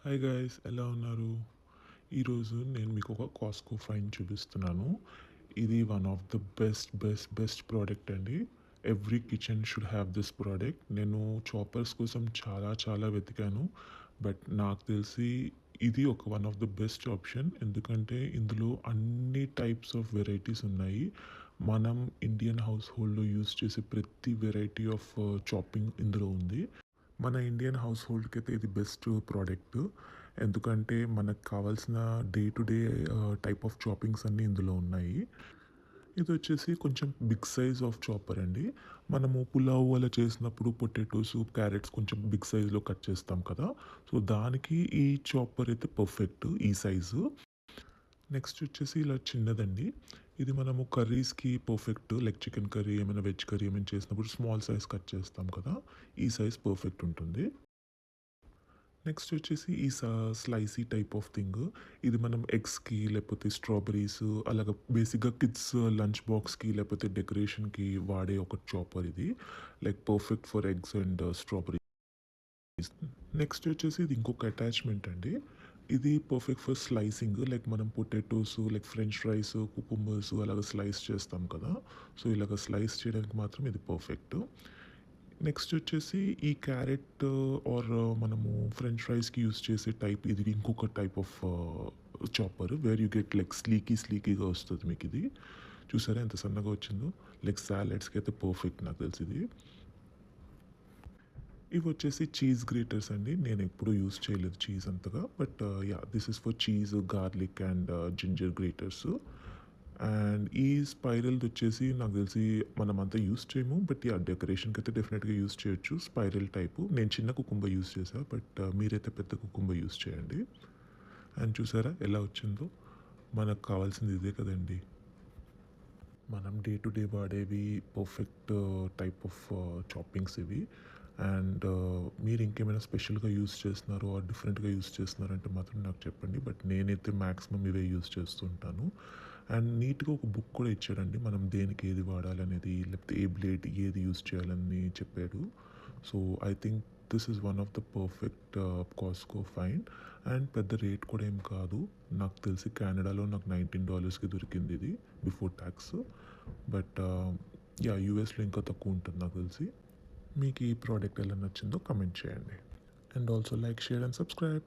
Hi guys, ఎలా ఉన్నారు? ఈరోజు నేను మీకు ఒక కాస్కో ఫైన్ చూపిస్తున్నాను. ఇది one of the best product అండి. Every kitchen should have this product. నేను చాపర్స్ కోసం చాలా వెతికాను. బట్ నాకు తెలిసి ఇది ఒక one of the best option. ఎందుకంటే ఇందులో అన్ని టైప్స్ ఆఫ్ వెరైటీస్ ఉన్నాయి. మనం ఇండియన్ హౌస్ హోల్డ్లో యూస్ చేసే ప్రతి వెరైటీ ఆఫ్ చాపింగ్ ఇందులో ఉంది. మన ఇండియన్ హౌస్ హోల్డ్కి అయితే ఇది బెస్ట్ ప్రోడక్ట్. ఎందుకంటే మనకు కావాల్సిన day to day type of choppings అన్నీ ఇందులో ఉన్నాయి. ఇది వచ్చేసి కొంచెం బిగ్ సైజ్ ఆఫ్ చాపర్ అండి. మనము పులావ్ అలా చేసినప్పుడు పొటాటోస్, క్యారెట్స్ కొంచెం బిగ్ సైజ్లో కట్ చేస్తాం కదా, సో దానికి ఈ చాపర్ అయితే పర్ఫెక్ట్ ఈ సైజు. నెక్స్ట్ వచ్చేసి ఇలా చిన్నదండి. ఇది మనము కర్రీస్కి పర్ఫెక్ట్. లైక్ చికెన్ కర్రీ, ఏమైనా వెజ్ కర్రీ ఏమైనా చేసినప్పుడు స్మాల్ సైజ్ కట్ చేస్తాం కదా, ఈ సైజ్ పర్ఫెక్ట్ ఉంటుంది. నెక్స్ట్ వచ్చేసి ఈ స్లైసీ టైప్ ఆఫ్ థింగ్. ఇది మనం ఎగ్స్కి లేకపోతే స్ట్రాబెరీస్ అలాగ బేసిక్గా కిడ్స్ లంచ్ బాక్స్కి లేకపోతే డెకరేషన్కి వాడే ఒక చాపర్ ఇది. Like perfect for eggs and strawberries. Next వచ్చేసి ఇది ఇంకొక అటాచ్మెంట్ అండి. ఇది పర్ఫెక్ట్ ఫర్ స్లైసింగ్. లైక్ మనం potatoes, like French fries, cucumbers అలాగ స్లైస్ చేస్తాం కదా, సో ఇలాగ స్లైస్ చేయడానికి మాత్రం ఇది పర్ఫెక్ట్. నెక్స్ట్ వచ్చేసి ఈ క్యారెట్ ఆర్ మనము ఫ్రెంచ్ ఫ్రైస్కి యూస్ చేసే టైప్ ఇది ఇంకొక type of chopper, where you get like స్లీకీగా వస్తుంది మీకు ఇది. చూసారా ఎంత సన్నగా వచ్చిందో? లైక్ సాలెడ్స్కి అయితే పర్ఫెక్ట్ నాకు తెలిసి ఇది. ఇవి వచ్చేసి చీజ్ గ్రేటర్స్ అండి. నేను ఎప్పుడూ యూస్ చేయలేదు చీజ్ అంతగా, but yeah, this is for cheese, garlic and ginger graters. And ఈ స్పైరల్ వచ్చేసి నాకు తెలిసి మనం అంతా యూస్ చేయము, బట్ యా, డెకరేషన్కి అయితే డెఫినెట్గా యూస్ చేయొచ్చు. Spiral type. నేను చిన్న కుకుంబ యూస్ చేసా, బట్ మీరైతే పెద్ద కుకుంబ యూస్ చేయండి. అండ్ చూసారా ఎలా వచ్చిందో? మనకు కావాల్సింది ఇదే కదండి. మనం డే టు డే వాడేవి పర్ఫెక్ట్ టైప్ ఆఫ్ చాపింగ్స్ ఇవి. అండ్ మీరు ఇంకేమైనా స్పెషల్గా యూస్ చేస్తున్నారో డిఫరెంట్గా యూస్ చేస్తున్నారంటే మాత్రం నాకు చెప్పండి. బట్ నేనైతే మ్యాక్సిమం ఇవే యూస్ చేస్తుంటాను. అండ్ నీట్గా ఒక బుక్ కూడా ఇచ్చాడండి, మనం దేనికి ఏది వాడాలనేది, లేకపోతే ఏ బ్లేడ్ ఏది యూస్ చేయాలని చెప్పాడు. So I think this is one of the perfect కాస్కో ఫైన్. అండ్ పెద్ద రేట్ కూడా ఏం కాదు. నాకు తెలిసి కెనడాలో నాకు $19కి దొరికింది ఇది బిఫోర్ ట్యాక్స్. బట్ యా, యూఎస్లో ఇంకా తక్కువ ఉంటుంది నాకు తెలిసి. మీకు ఈ ప్రోడక్ట్ ఎలా నచ్చిందో కమెంట్ చేయండి. And also like, share and subscribe.